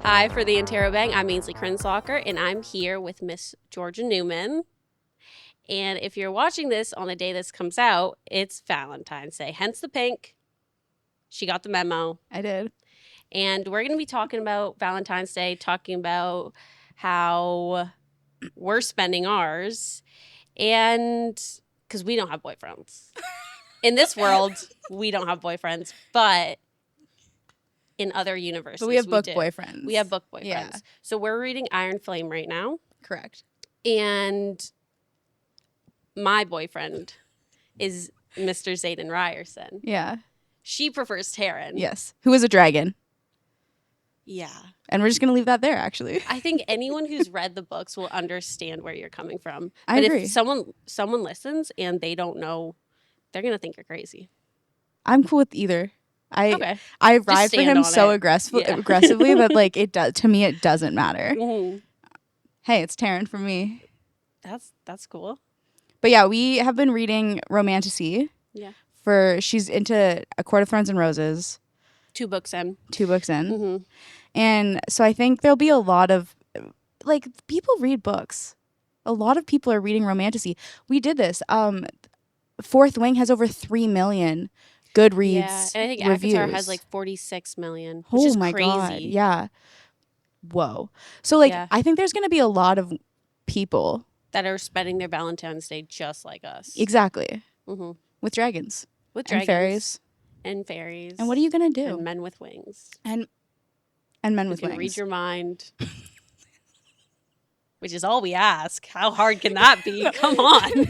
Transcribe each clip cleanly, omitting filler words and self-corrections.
Hi, for the Interrobang, I'm Ainsley Krienselokker, and I'm here with Miss Georgia Newman. And if you're watching this on the day this comes out, it's Valentine's Day, hence the pink. She got the memo. I did. And we're going to be talking about Valentine's Day, talking about how we're spending ours, and because we don't have boyfriends. In this world, we don't have boyfriends, but in other universes, But we have book do. boyfriends. We have book boyfriends. Yeah. So we're reading Iron Flame right now. Correct. And my boyfriend is Mr. Zayden Ryerson. Yeah. She prefers Taryn. Yes. Who is a dragon. Yeah. And we're just going to leave that there, actually. I think anyone who's read the books will understand where you're coming from. I but agree. if someone listens and they don't know, they're going to think you're crazy. I'm cool with either. Okay. I ride for him so aggressively, but like to me it doesn't matter. Mm-hmm. Hey, it's Taryn for me. That's cool. But yeah, we have been reading Romantasy. Yeah. She's into A Court of Thorns and Roses. 2 books in. Mm-hmm. And so I think there'll be a lot of, like, people read books. A lot of people are reading Romantasy. We did this. Fourth Wing has over 3 million Goodreads Yeah, and I think reviews. Avatar has like 46 million, which is my crazy. God. Yeah. Whoa. So like, I think there's going to be a lot of people that are spending their Valentine's Day just like us. Exactly. Mm-hmm. With dragons. With dragons. And fairies. And what are you going to do? And men with wings. And men with wings. You can read your mind. Which is all we ask. How hard can that be? Come on.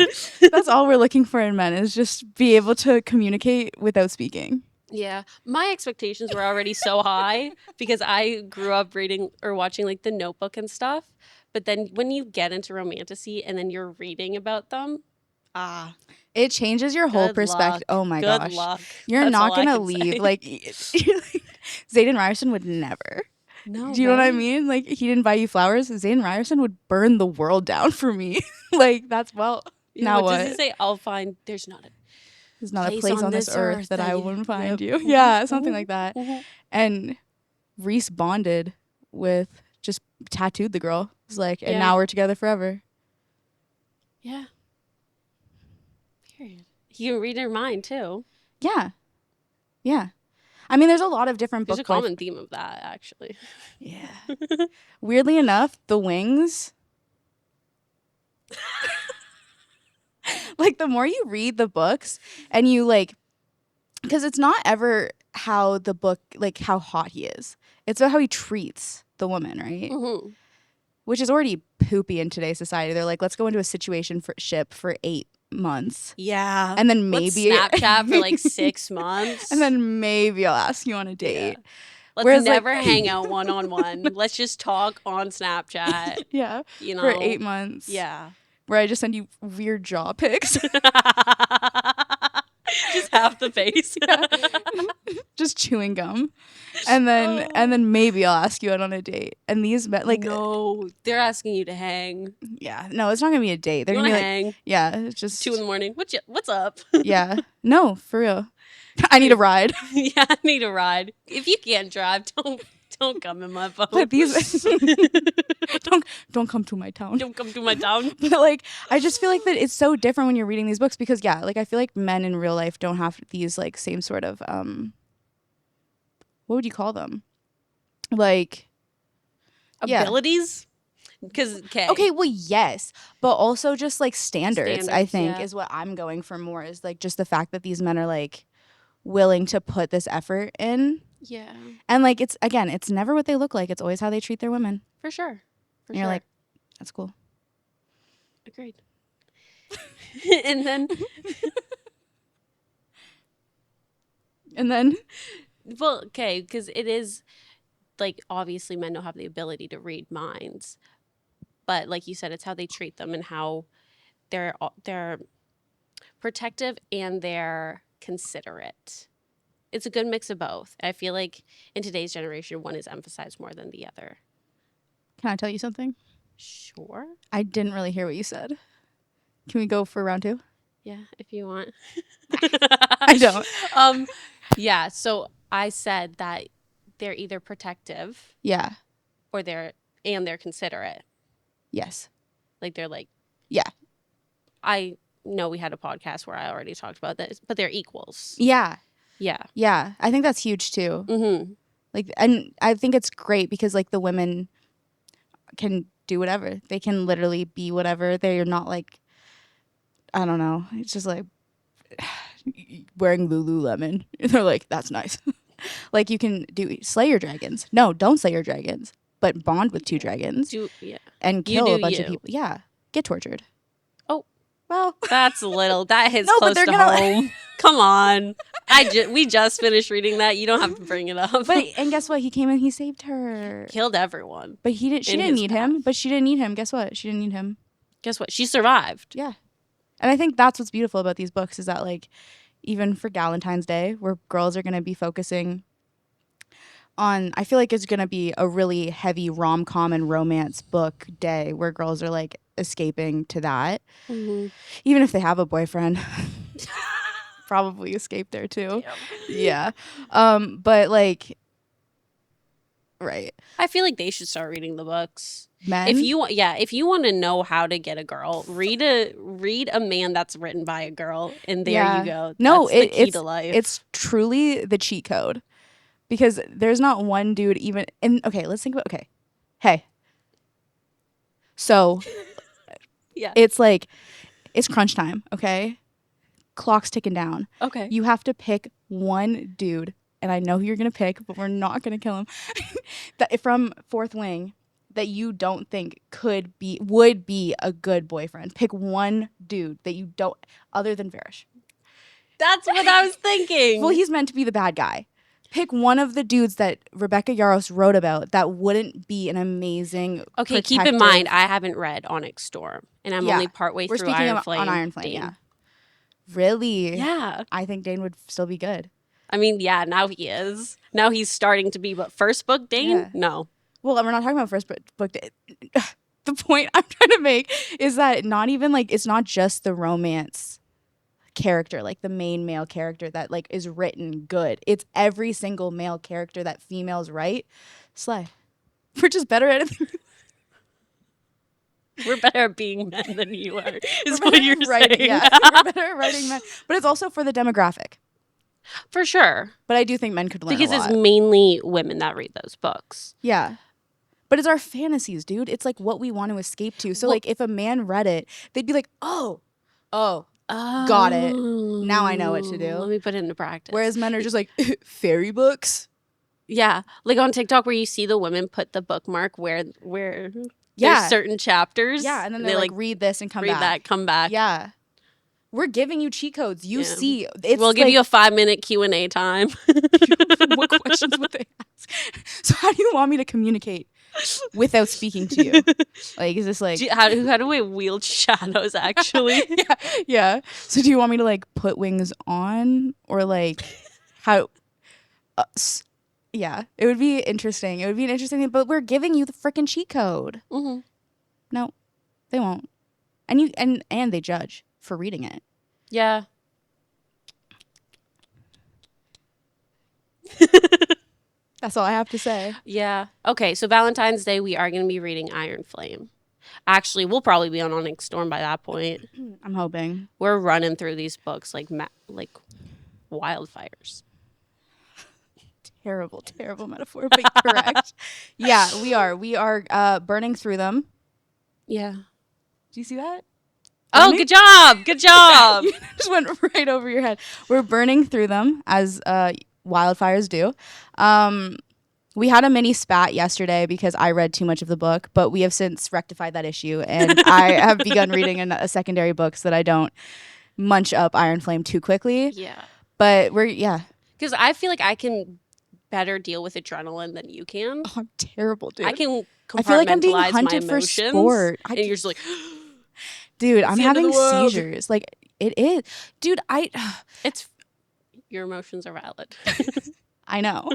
That's all we're looking for in men, is just be able to communicate without speaking. Yeah. My expectations were already so high because I grew up reading or watching like The Notebook and stuff. But then when you get into Romantasy and then you're reading about them, it changes your whole perspective. Oh my gosh. Good luck. You're not going to leave. Like, Zayden Ryerson would never. No. Do you know what I mean? Like, he didn't buy you flowers. Zayden Ryerson would burn the world down for me. Like, that's now what? Does he say? I'll find. There's not a place on this earth that I wouldn't find you. Mm-hmm. Yeah, something like that. Mm-hmm. And Reese bonded with, just tattooed the girl. It's like, and now we're together forever. Yeah. Period. You can read her mind too. Yeah. Yeah. I mean, there's a lot of different books. There's a common theme of that, actually. Yeah. Weirdly enough, the wings. Like, the more you read the books and you like, because it's not ever how the book, like how hot he is. It's about how he treats the woman, right? Mm-hmm. Which is already poopy in today's society. They're like, let's go into a situationship for 8 months. Yeah. And then maybe let's Snapchat for like 6 months. And then maybe I'll ask you on a date. Yeah. Let's never hang out one-on-one. Let's just talk on Snapchat. Yeah. You know, for 8 months. Yeah. Where I just send you weird jaw pics. Just half the face. Yeah. Just chewing gum. And then maybe I'll ask you out on a date. And these like, no, they're asking you to hang. Yeah. No, it's not gonna be a date. They're gonna be like, hang. Yeah, it's just 2 a.m. What's up? Yeah. No, for real. I need a ride. Yeah, I need a ride. If you can't drive, don't come in my phone. But these don't come to my town. Don't come to my town. But like, I just feel like that it's so different when you're reading these books because like I feel like men in real life don't have these like same sort of what would you call them? Like abilities? Because okay, well, yes, but also just like standards I think is what I'm going for more, is like just the fact that these men are like willing to put this effort in. Yeah. And like, it's never what they look like. It's always how they treat their women. For sure. And you're like, that's cool. Agreed. And then well, okay, because it is like, obviously men don't have the ability to read minds, but like you said, it's how they treat them and how they're protective and they're considerate. It's a good mix of both. I feel like in today's generation, one is emphasized more than the other. Can I tell you something? Sure. I didn't really hear what you said. Can we go for round 2? Yeah, if you want. I don't. Yeah, so I said that they're either protective. Yeah. or they're considerate. Yes. Like they're like, Yeah. I know we had a podcast where I already talked about this, but they're equals. Yeah. Yeah. Yeah. I think that's huge too. Mm-hmm. Like, and I think it's great because like the women can do whatever. They can literally be whatever. They're not like, I don't know. It's just like wearing Lululemon. They're like, that's nice. Like you can slay your dragons. No, don't slay your dragons, but bond with two dragons and kill a bunch of people. Yeah, get tortured. Oh, well, that's a little. That hits no, close but to home. Come on, we just finished reading that. You don't have to bring it up. And guess what? He came and he saved her. Killed everyone. But she didn't need him. But she didn't need him. Guess what? She didn't need him. Guess what? She survived. Yeah. And I think that's what's beautiful about these books is that like even for Valentine's Day, where girls are going to be focusing on, I feel like it's going to be a really heavy rom-com and romance book day where girls are like escaping to that. Mm-hmm. Even if they have a boyfriend. Probably escape there too. Damn. Yeah. But like, right. I feel like they should start reading the books. Men? If you want to know how to get a girl, read a man that's written by a girl, and there you go. No, that's the key to life. It's truly the cheat code. Because there's not one dude even okay, let's think about Hey. So yeah. It's like it's crunch time, okay? Clock's ticking down. Okay. You have to pick one dude, and I know who you're gonna pick, but we're not gonna kill him. That from Fourth Wing that you don't think would be a good boyfriend. Pick one dude that you don't, other than Varish. That's what I was thinking. Well, he's meant to be the bad guy. Pick one of the dudes that Rebecca Yarros wrote about that wouldn't be an amazing. Okay, keep in mind I haven't read Onyx Storm, and I'm only partway through Iron Flame. On Iron Flame, yeah. Really? Yeah. I think Dane would still be good. I mean, yeah, now he is. Now he's starting to be, but first book Dane? Yeah. No. Well, we're not talking about first book. The point I'm trying to make is that not even like it's not just the romance character, like the main male character that like is written good. It's every single male character that females write. Slay. We're just better at it. We're better at being men than you are, is what you're saying. Yeah, we're better at writing men. But it's also for the demographic. For sure. But I do think men could learn because a lot. It's mainly women that read those books. Yeah. But it's our fantasies, dude. It's like what we want to escape to. So like if a man read it, they'd be like, oh, got it. Now I know what to do. Let me put it into practice. Whereas men are just like, fairy books? Yeah. Like on TikTok where you see the women put the bookmark where there's certain chapters. Yeah, and then they like read this and read that, come back. Yeah. We're giving you cheat codes. You see. We'll give you a 5-minute Q&A time. What questions would they ask? So how do you want me to communicate without speaking to you? Like, is this like... How do we wield shadows, actually? Yeah. So do you want me to like put wings on? Or like how... yeah. It would be interesting. It would be an interesting thing. But we're giving you the freaking cheat code. Mm-hmm. No, they won't. And they judge for reading it. Yeah. That's all I have to say. Yeah. Okay, so Valentine's Day, we are going to be reading Iron Flame. Actually, we'll probably be on Onyx Storm by that point. I'm hoping. We're running through these books like wildfires. Terrible metaphor, but correct. Yeah, we are. We are burning through them. Yeah. Do you see that? Oh, good job. Good job. You just went right over your head. We're burning through them as wildfires do. We had a mini spat yesterday because I read too much of the book, but we have since rectified that issue, and I have begun reading a secondary book so that I don't munch up Iron Flame too quickly. Yeah. But because I feel like I can better deal with adrenaline than you can. Oh, I'm terrible, dude. I can compartmentalize I feel like I'm being hunted my for emotions, sport. And you're just like... Dude, I'm having seizures. Like, it is. Dude, it's... Your emotions are valid. I know.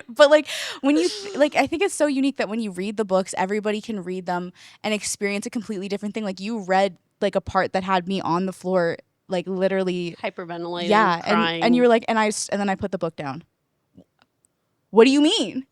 But like when you I think it's so unique that when you read the books, everybody can read them and experience a completely different thing. Like you read like a part that had me on the floor, like literally hyperventilating, crying. And you were like, and then I put the book down. What do you mean?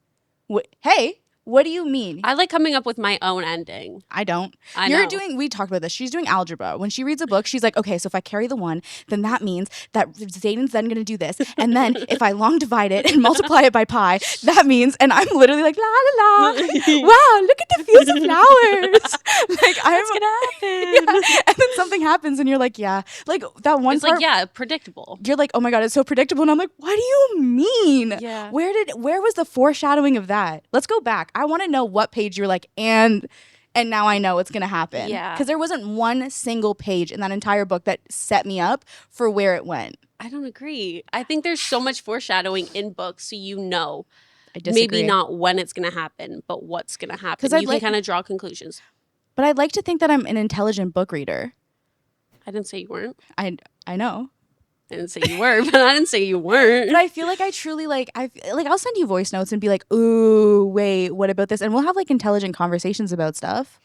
Hey, What do you mean? I like coming up with my own ending. I don't. I know. We talked about this. She's doing algebra. When she reads a book, she's like, okay, so if I carry the 1, then that means that Zayden's then going to do this. And then if I long divide it and multiply it by pi, that means, and I'm literally like, la, la, la. Wow, look at the fields of flowers. Like, What's going to happen? Yeah. And then something happens and you're like, yeah. Like that one It's part. like, yeah, predictable. You're like, oh my God, it's so predictable. And I'm like, what do you mean? Yeah. Where was the foreshadowing of that? Let's go back. I want to know what page you're like, and now I know what's going to happen. Yeah. Because there wasn't one single page in that entire book that set me up for where it went. I don't agree. I think there's so much foreshadowing in books, so you know. I disagree. Maybe not when it's going to happen, but what's going to happen. You can kind of draw conclusions. But I'd like to think that I'm an intelligent book reader. I didn't say you weren't. I know. I didn't say you were, but I didn't say you weren't. But I feel like I truly I'll send you voice notes and be like, ooh, wait, what about this? And we'll have like intelligent conversations about stuff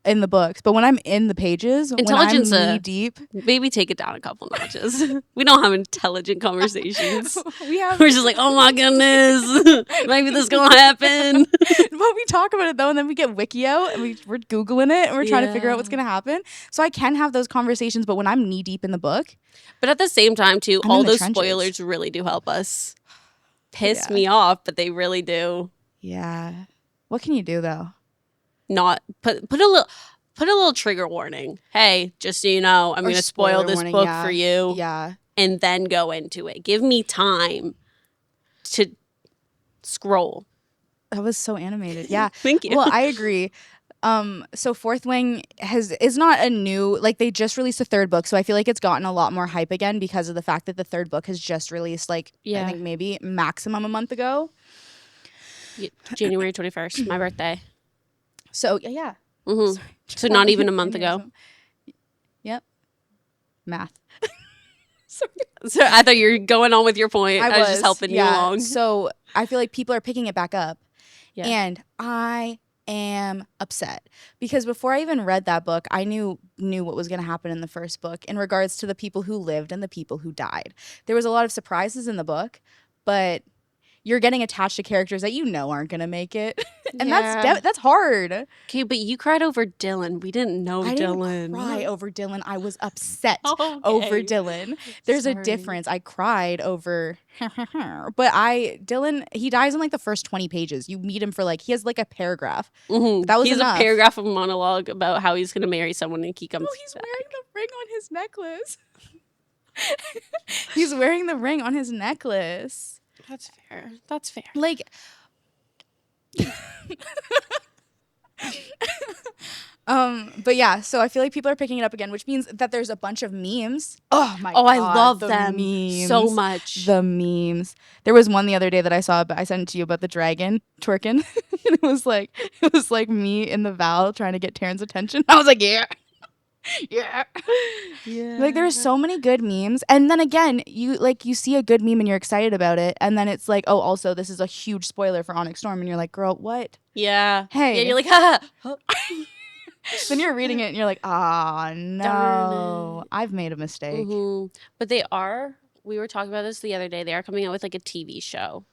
in the books. But when I'm in the pages, intelligence, when I'm knee deep, maybe take it down a couple notches. We don't have intelligent conversations. We're just like, oh my goodness, maybe this gonna happen. But we talk about it though, and then we get Wiki out and we're Googling it and we're trying to figure out what's gonna happen. So I can have those conversations, but when I'm knee deep in the book. But at the same time too, I'm all in the those trenches. Spoilers really do help us. Piss me off, but they really do. Yeah. What can you do though? Not put a little trigger warning. Hey, just so you know, I'm going to spoil this book for you. Yeah. And then go into it. Give me time to scroll. That was so animated. Yeah. Thank you. Well, I agree. So Fourth Wing is not a new, like they just released a 3rd book, so I feel like it's gotten a lot more hype again because of the fact that the 3rd book has just released I think maybe maximum a month ago. January 21st, my birthday. So yeah. Mm-hmm. So not even a month ago. Yep. Math. So I thought you were going on with your point. I was just helping you along. So I feel like people are picking it back up. Yeah. And I am upset because before I even read that book, I knew what was going to happen in the first book in regards to the people who lived and the people who died. There was a lot of surprises in the book, but you're getting attached to characters that you know aren't going to make it. And that's hard. Okay, but you cried over Dylan. We didn't know I Dylan. didn't cry over Dylan. I was upset over Dylan. There's a difference. I cried over but Dylan, he dies in like the first 20 pages. You meet him for he has like a paragraph. Mm-hmm. That was He has enough. a paragraph of monologue about how he's going to marry someone and he comes he's back. wearing the ring on his necklace. He's wearing the ring on his necklace. That's fair. That's fair. But yeah, so I feel like people are picking it up again, which means that there's a bunch of memes. Oh my god. I love the them memes. so much. The memes. There was one the other day that I saw, but I sent it to you about the dragon twerking. And it was like me in the Val trying to get Taryn's attention. I was like, yeah. Yeah. Like there's so many good memes, and then again you see a good meme and you're excited about it, and then it's like, oh, also this is a huge spoiler for Onyx Storm, and you're like, girl, what? Yeah. Hey. Yeah, you're like, ha. Then you're reading it and you're like, ah, no, I've made a mistake. Mm-hmm. But we were talking about this the other day, they are coming out with like a TV show,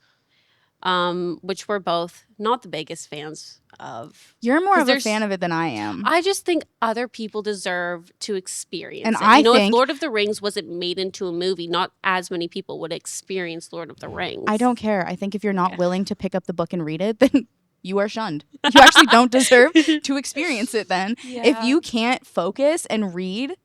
which we're both not the biggest fans of. You're more of a fan of it than I am. I just think other people deserve to experience and it. I think if Lord of the Rings wasn't made into a movie, not as many people would experience Lord of the Rings. I don't care. I think if you're not willing to pick up the book and read it, then you are shunned. You actually don't deserve to experience it then. Yeah. If you can't focus and read,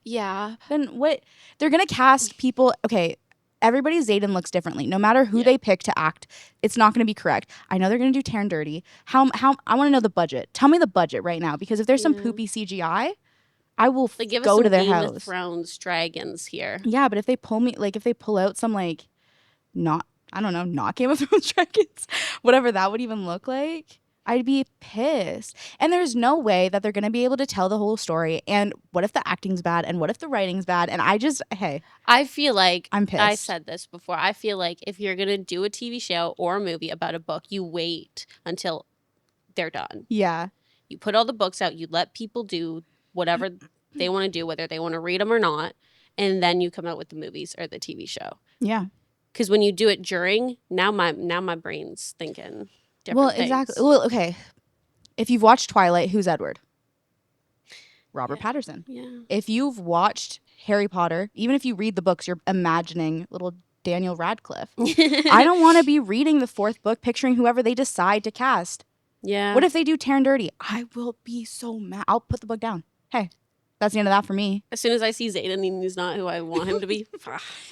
then what? They're going to cast people. Okay, everybody Xaden looks differently. No matter who they pick to act, it's not going to be correct. I know they're going to do Taryn dirty. How I want to know the budget. Tell me the budget right now, because if there's some poopy CGI, I will go to their Game house. Of Thrones dragons here. Yeah, but if they pull out some not Game of Thrones dragons, whatever that would even look like, I'd be pissed. And there's no way that they're going to be able to tell the whole story. And what if the acting's bad? And what if the writing's bad? And I feel like I'm pissed. I said this before. I feel like if you're going to do a TV show or a movie about a book, you wait until they're done. Yeah. You put all the books out. You let people do whatever they want to do, whether they want to read them or not. And then you come out with the movies or the TV show. Yeah. Because when you do it during, now my brain's thinking different Well, things. exactly. Well, okay. If you've watched Twilight, who's Edward? Robert Patterson. Yeah. If you've watched Harry Potter, even if you read the books, you're imagining little Daniel Radcliffe. I don't want to be reading the fourth book, picturing whoever they decide to cast. Yeah. What if they do Taryn Dirty? I will be so mad. I'll put the book down. Hey, that's the end of that for me. As soon as I see Zayden and he's not who I want him to be.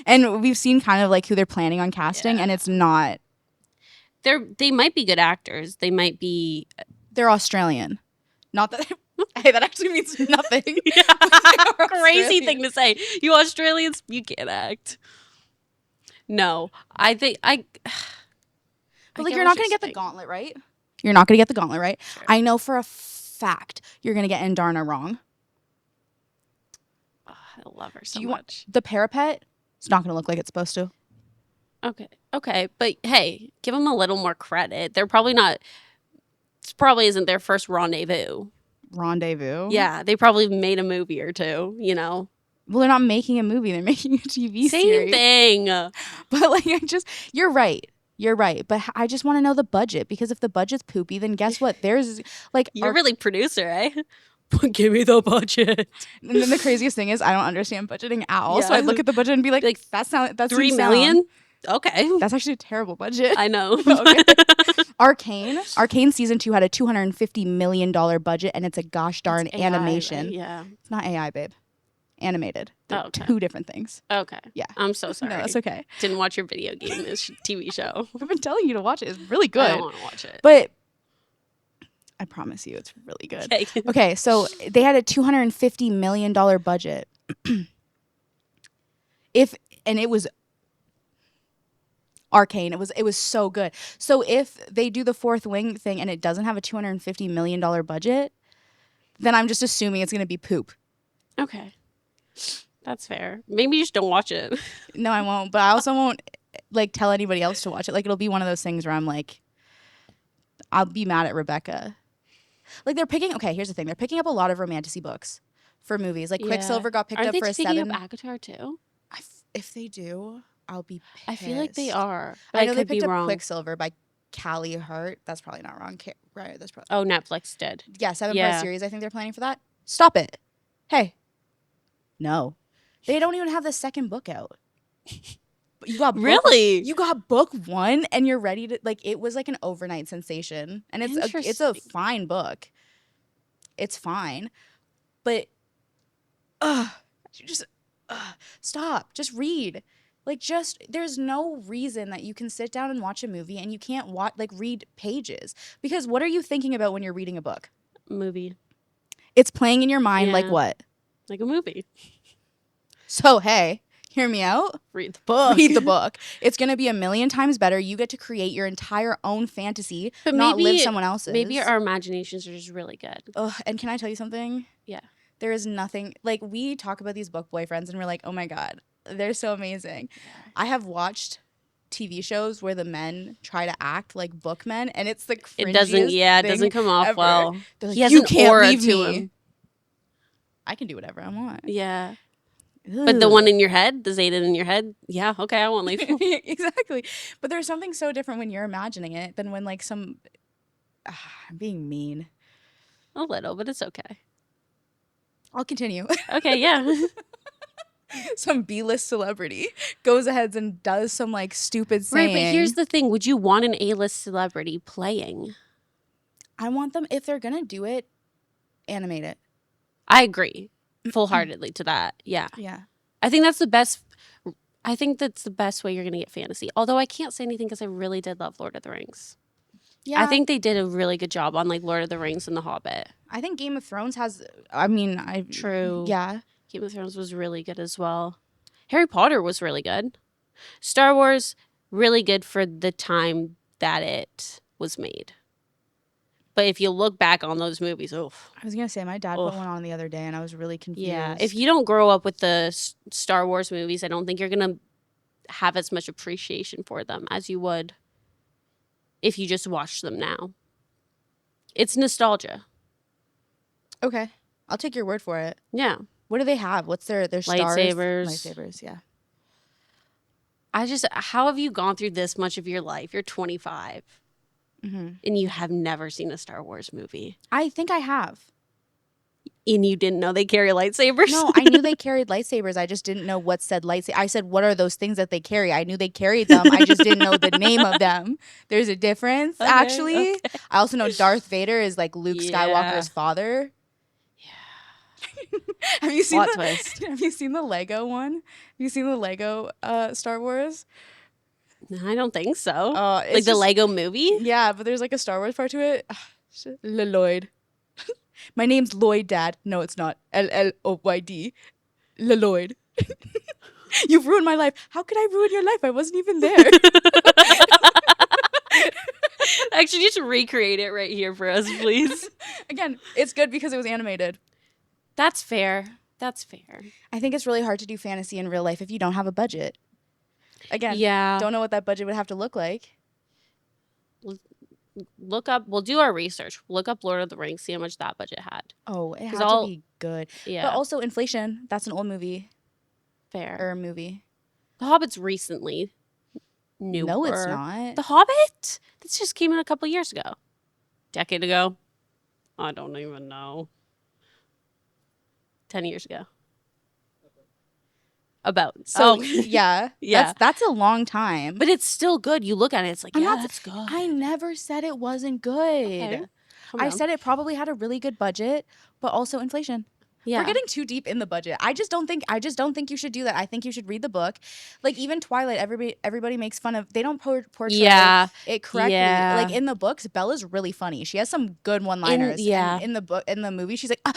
And we've seen kind of like who they're planning on casting, and it's not. They might be good actors. They might be. They're Australian. Not that. Hey, that actually means nothing. Crazy thing to say. You Australians, you can't act. No, I think But like, you're not going to get the gauntlet right. You're not going to get the gauntlet right. Sure. I know for a fact you're going to get Indarna wrong. Oh, I love her so much. The parapet, it's not going to look like it's supposed to. Okay. But hey, give them a little more credit. They're probably not. This probably isn't their first rendezvous. Yeah, they probably made a movie or two, you know. Well, they're not making a movie. They're making a TV series. Same thing. But like, you're right. You're right. But I just want to know the budget, because if the budget's poopy, then guess what? There's like... You're really producer, eh? Give me the budget. And then the craziest thing is I don't understand budgeting at all. Yeah. So I look at the budget and be like that's $3 million? Okay. That's actually a terrible budget. I know. Okay. Arcane season 2 had a $250 million budget, and it's a gosh darn animation. AI, right? Yeah. It's not AI, babe. Animated. They're okay. two different things. Okay. Yeah. I'm so sorry. No, that's okay. Didn't watch your video game, this TV show. I've been telling you to watch it. It's really good. I don't want to watch it. But I promise you it's really good. Okay, so they had a $250 million budget. And it was Arcane. It was so good. So if they do the Fourth Wing thing and it doesn't have a $250 million budget, then I'm just assuming it's going to be poop. Okay. That's fair. Maybe you just don't watch it. No, I won't. But I also won't like tell anybody else to watch it. Like, it'll be one of those things where I'm like, I'll be mad at Rebecca. Like, here's the thing. They're picking up a lot of romantasy books for movies. Like, Quicksilver got picked up for a 7. Are they picking up Avatar too? If they do, I'll be pissed. I feel like they are. I know they picked up Quicksilver by Callie Hart. That's probably not wrong. Right, that's probably... Oh, Netflix did. Yeah, 7-part series. I think they're planning for that. Stop it. Hey. No. They don't even have the second book out. You got really? You got book 1 and you're ready to... Like, it was like an overnight sensation. And it's a fine book. It's fine. But... stop. Just read. Like, there's no reason that you can sit down and watch a movie and you can't read pages. Because what are you thinking about when you're reading a book? Movie. It's playing in your mind like what? Like a movie. So, hey, hear me out. Read the book. Read the book. It's going to be 1,000,000 times better. You get to create your entire own fantasy, but not live someone else's. Maybe our imaginations are just really good. And can I tell you something? Yeah. There is nothing... Like, we talk about these book boyfriends and we're like, oh my God, they're so amazing. Yeah. I have watched TV shows where the men try to act like book men, and it's the cringiest it doesn't come off ever. well. Like, he has an aura leave to me. him. I can do whatever I want. Yeah. Ugh. But the one in your head, the Zayden in your head, yeah, okay, I won't leave. Exactly. But there's something so different when you're imagining it than when like I'm being mean. A little, but it's okay. I'll continue. Okay, yeah. Some B-list celebrity goes ahead and does some like stupid saying. Right, but here's the thing. Would you want an A-list celebrity playing? I want them, if they're going to do it, animate it. I agree full-heartedly to that. Yeah. Yeah. I think that's the best way you're going to get fantasy. Although I can't say anything because I really did love Lord of the Rings. Yeah. I think they did a really good job on like Lord of the Rings and The Hobbit. I think Game of Thrones has, True. Yeah. Game of Thrones was really good as well. Harry Potter was really good. Star Wars, really good for the time that it was made. But if you look back on those movies, oof. I was going to say, my dad put one on the other day and I was really confused. Yeah. If you don't grow up with the Star Wars movies, I don't think you're going to have as much appreciation for them as you would if you just watch them now. It's nostalgia. Okay. I'll take your word for it. Yeah. What do they have? What's their stars? Lightsabers. Lightsabers, yeah. how have you gone through this much of your life? You're 25 and you have never seen a Star Wars movie. I think I have. And you didn't know they carry lightsabers? No, I knew they carried lightsabers. I just didn't know what said lightsaber. I said, what are those things that they carry? I knew they carried them. I just didn't know the name of them. There's a difference, actually. Okay. I also know Darth Vader is like Luke Skywalker's father. Yeah. Have you seen twist. Have you seen the Lego one? Have you seen the Lego Star Wars? I don't think so. Like the Lego movie? Yeah, but there's like a Star Wars part to it. Lloyd. My name's Lloyd, Dad. No, it's not. Lloyd. Lloyd. You've ruined my life. How could I ruin your life? I wasn't even there. Actually, just recreate it right here for us, please. Again, it's good because it was animated. That's fair. That's fair. I think it's really hard to do fantasy in real life if you don't have a budget. Again, don't know what that budget would have to look like. Look up, we'll do our research. Look up Lord of the Rings, see how much that budget had. Oh, it had to be good. Yeah. But also inflation. That's an old movie. Fair. Or a movie. The Hobbit's recently newer. No, it's not. The Hobbit? This just came out a couple years ago. Decade ago? I don't even know. 10 years ago. About. So, yeah. That's a long time. But it's still good. You look at it, it's like, that's good. I never said it wasn't good. Okay. I said it probably had a really good budget, but also inflation. Yeah. We're getting too deep in the budget. I just don't think you should do that. I think you should read the book. Like even Twilight, everybody makes fun of. They don't portray it correctly. Yeah. Like in the books, Bella's really funny. She has some good one-liners. In the book, in the movie, she's like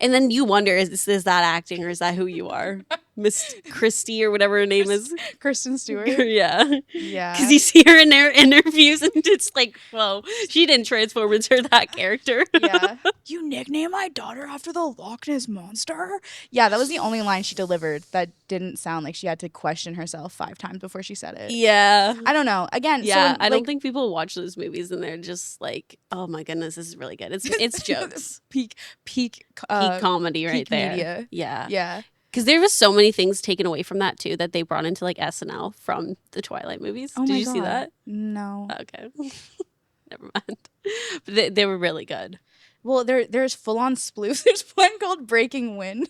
And then you wonder, is that acting or is that who you are? Miss Christie or whatever her name is. Kristen Stewart. Yeah. Because you see her in their interviews and it's like, whoa, she didn't transform into that character. Yeah. You nickname my daughter after the Loch Ness Monster? Yeah, that was the only line she delivered that didn't sound like she had to question herself 5 times before she said it. Yeah. I don't know. Again, yeah, I don't think people watch those movies and they're just like, oh my goodness, this is really good. It's jokes. Peak comedy right there. Media. Yeah. Yeah. Because there was so many things taken away from that too that they brought into like SNL from the Twilight movies. Oh Did you see that? No. Okay. Never mind. But they were really good. Well, there's full on sploofs. There's one called Breaking Wind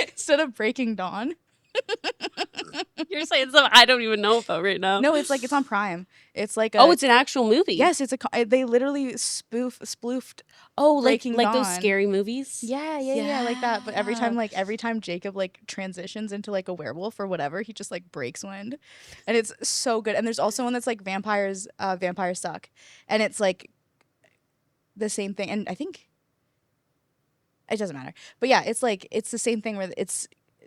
instead of Breaking Dawn. You're saying something I don't even know about right now. No, it's on Prime. It's like it's an actual movie. Yes, they literally spoofed. Like those scary movies. Yeah, like that. But every time Jacob like transitions into like a werewolf or whatever, he just like breaks wind, and it's so good. And there's also one that's like vampires suck, and it's like the same thing. And I think it doesn't matter. But yeah, it's the same thing where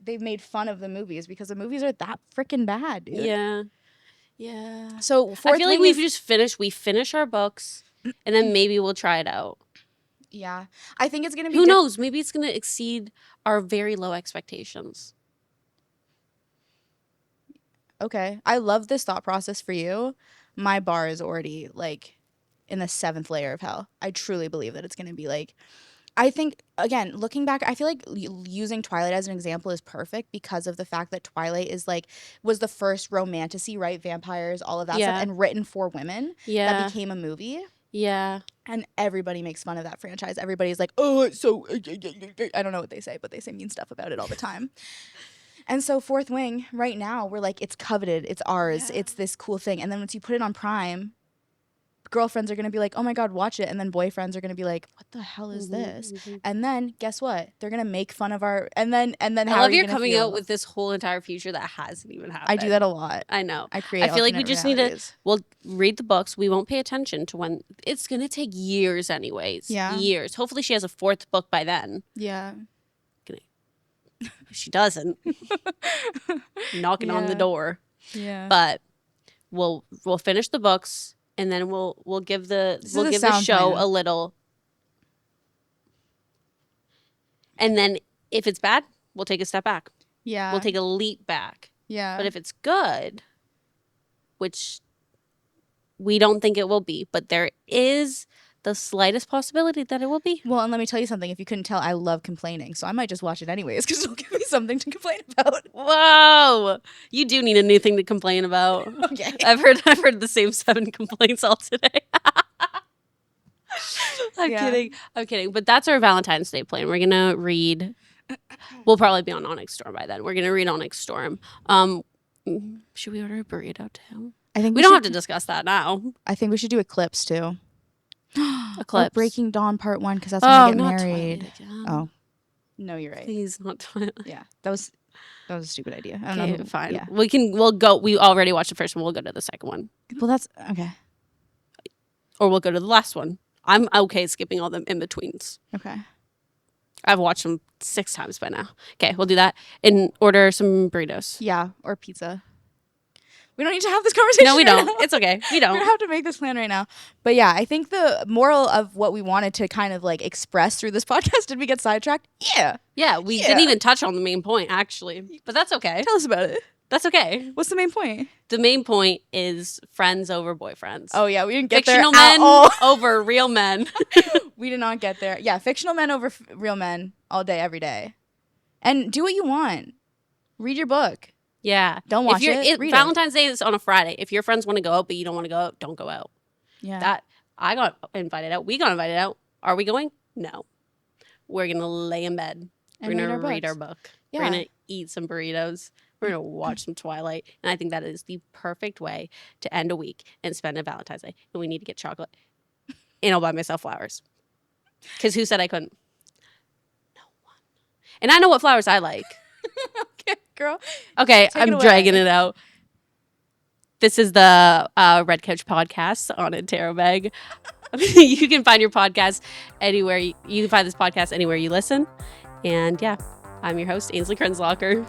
they've made fun of the movies because the movies are that freaking bad, dude. Yeah. Yeah. So I feel like we finish our books and then maybe we'll try it out. Yeah. I think it's going to be Who knows? Maybe it's going to exceed our very low expectations. Okay. I love this thought process for you. My bar is already like in the 7th layer of hell. I truly believe that it's going to be like I think, again, looking back, I feel like using Twilight as an example is perfect because of the fact that Twilight was the first romantasy, right? Vampires, all of that stuff, and written for women that became a movie. Yeah. And everybody makes fun of that franchise. Everybody's like, oh, it's so... I don't know what they say, but they say mean stuff about it all the time. And so Fourth Wing, right now, we're like, it's coveted. It's ours. Yeah. It's this cool thing. And then once you put it on Prime... girlfriends are going to be like, oh my God, watch it. And then boyfriends are going to be like, what the hell is this? Mm-hmm. And then guess what? They're going to make fun of our, and then I love you're coming out with this whole entire future that hasn't even happened. I do that a lot. I know. I feel like we just we'll read the books. We won't pay attention to when it's going to take years anyways. Yeah. Years. Hopefully she has a 4th book by then. Yeah. If she doesn't, knocking on the door. Yeah. But we'll finish the books. And then we'll give the show a little. And then if it's bad, we'll take a step back. Yeah. We'll take a leap back. Yeah. But if it's good, which we don't think it will be, but there is the slightest possibility that it will be. Well, and let me tell you something. If you couldn't tell, I love complaining. So I might just watch it anyways because it'll give me something to complain about. Whoa, you do need a new thing to complain about. Okay. I've heard the same 7 complaints all today. I'm kidding. But that's our Valentine's Day plan. We're gonna read. We'll probably be on Onyx Storm by then. We're gonna read Onyx Storm. Should we order a burrito too? I think We don't have to discuss that now. I think we should do Eclipse too. Eclipse. Or Breaking Dawn Part 1 because that's when I get not married. Twilight again. Oh, no, you're right. Please, not Twilight. Yeah, that was a stupid idea. I don't Okay, know. fine. Yeah. We'll go. We already watched the first one. We'll go to the second one, Well, that's okay. or we'll go to the last one. I'm okay skipping all them in betweens. Okay. I've watched them 6 times by now. Okay, we'll do that and order some burritos. Yeah, or pizza. We don't need to have this conversation. No, we right don't. now. It's okay. We We don't. don't have to make this plan right now. But yeah, I think the moral of what we wanted to kind of like express through this podcast, did we get sidetracked? Yeah. Yeah, we didn't even touch on the main point, actually. But that's okay. Tell us about it. That's okay. What's the main point? The main point is friends over boyfriends. Oh yeah, we didn't get Fictional there at men all. over real men. We did not get there. Yeah, fictional men over real men all day, every day. And do what you want. Read your book. Yeah. Don't watch it. Read Valentine's Day is on a Friday. If your friends want to go out, but you don't want to go out, don't go out. Yeah. I got invited out. We got invited out. Are we going? No. We're going to lay in bed. And We're going to read read our our book. Yeah. We're going to eat some burritos. We're going to watch some Twilight. And I think that is the perfect way to end a week and spend a Valentine's Day. And we need to get chocolate. And I'll buy myself flowers. Because who said I couldn't? No one. And I know what flowers I like. Okay, girl. Okay, Take it I'm away. dragging it out. This is the Red Couch Podcast on Interrobang. You can find your podcast anywhere. You can find this podcast anywhere you listen. And yeah, I'm your host, Ainsley Krienselokker.